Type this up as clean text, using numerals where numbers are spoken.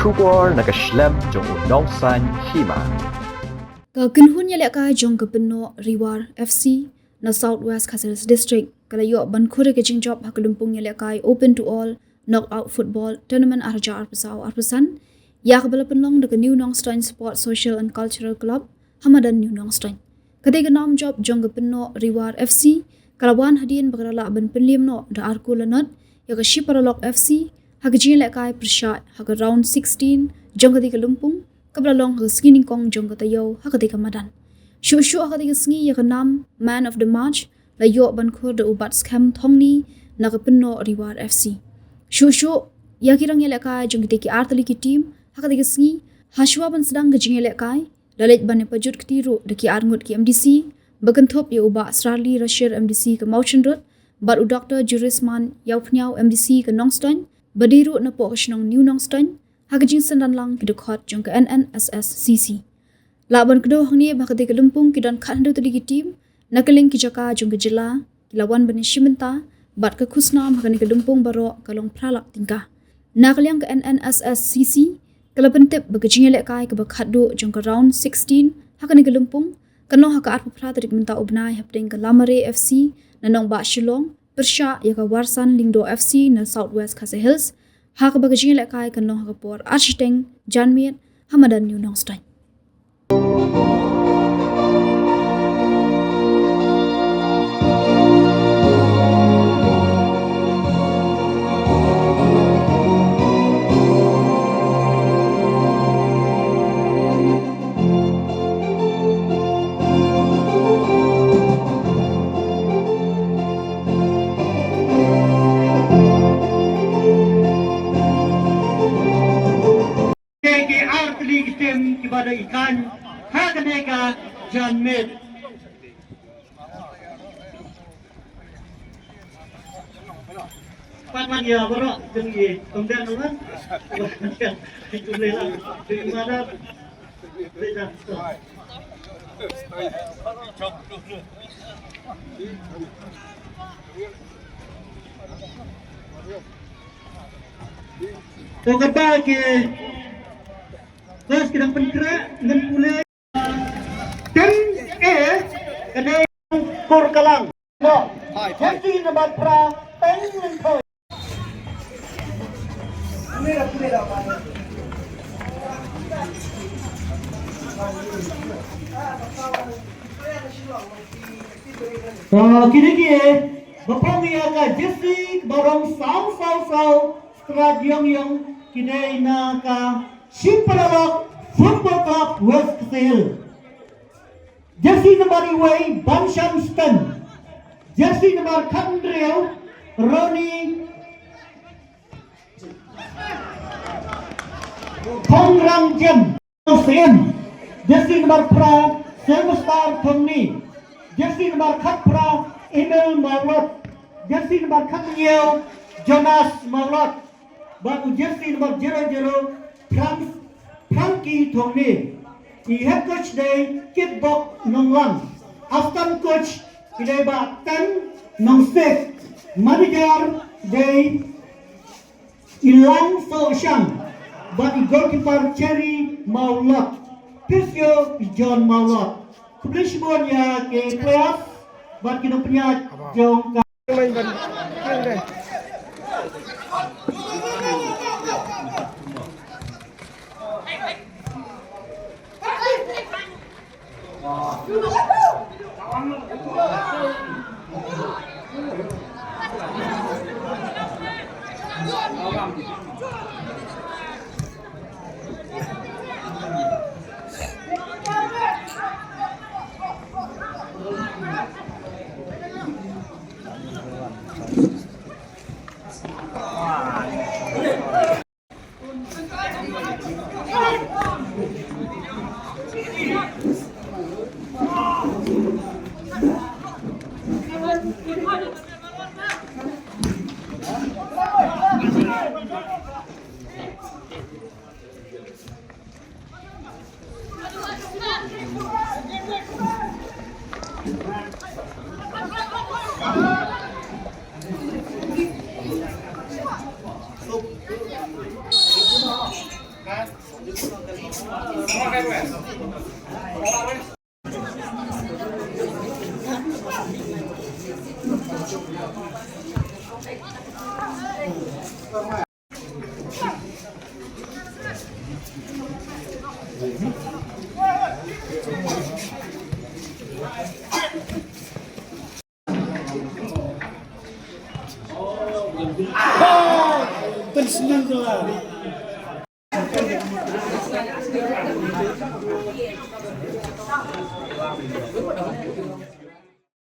Riwar nakaslem jong unongsan Hima. Kakenhun yalaka jong ke Pynnoh Riwar FC na Southwest Castle District kalayo bankure ke jingjop hakelumpung yalaka open to all knockout football tournament arja arpasau arpasan ya kebala penlong de New Nongstein Sport Social and Cultural Club Hamadan New Nongstein. Ketiga nam job jong ke Pynnoh Riwar FC kalawan hadian bagrala ban Pynliem no da arku lanot ya ke Shiparalok FC hakajin yalaka persat hak round 16 jong ketiga lumpung Kablalong ha skining kong jong katayo hakati kamadan. Shushu hakati sngi ya kanam man of the match la yo bankur de ubat scam thongni na Pynnoh Riwar FC. Shushu ya kirang yelaka jong kitiki artali ki team hakati sngi hashwa ban sedang gajing yelekai lalit ban pajut ketiru de ki arngut ki MDC baganthop ya uba Australia Russia MDC ke Mountain Road bat u Dr. Jurisman yaupnyau MDC ke Nongstein badiru na po kasnong New Nongstein Hakajing sendan lang kidukot jong ke NNSSCC. Laban kedua hang ni bakati kelumpung kidan khandu tadi ki team nakaling ki jaka jong ke jela kilawan bani shimenta bat ke khusna makani kelumpung baro kalong pralak tingkah. Nakaling ke NNSSCC kalapentep bagajing elek kai ke bakhadu jong ke round 16 hakani kelumpung kanong haka arpu pra tadi minta ubnai hapding ke Lamare FC na nong ba Shillong Persha ya ke Warsan Lingdo FC na Southwest Castle Hills Hak bagajing lekai kanong hakapor architeng Janmiet Hamadan New Nongstein. kepada ikan hakaneka Janmiet. Paman ya berok tinggi kemudian kan itu lelang di mana beda to kebagi terus kita penkra dengan pula dan kena kor kalang jadi nama pra Pynliem kini bapak miaga jesi barang sau strat yang kini naka Shiparalok Football Club West Castle. Jersey number way Bansham Stan. Jersey number Kandrel Roni Kongrang Jem Sen. Jersey number Pra Silverstar Tony. Jersey number Kapra Emil Marlot. Jersey number Kanyel Jonas Marlot. Baru jersey number 00 Frankie Tony. The head coach day Kitbok Nonglang. Assistant coach day ba 10 Nongsek. Manager day Ilang So Shang. But the goalkeeper Cherry Maulot. Physio John Maulot. Publishment ya ke players. But kita punya jong Personal ko lang.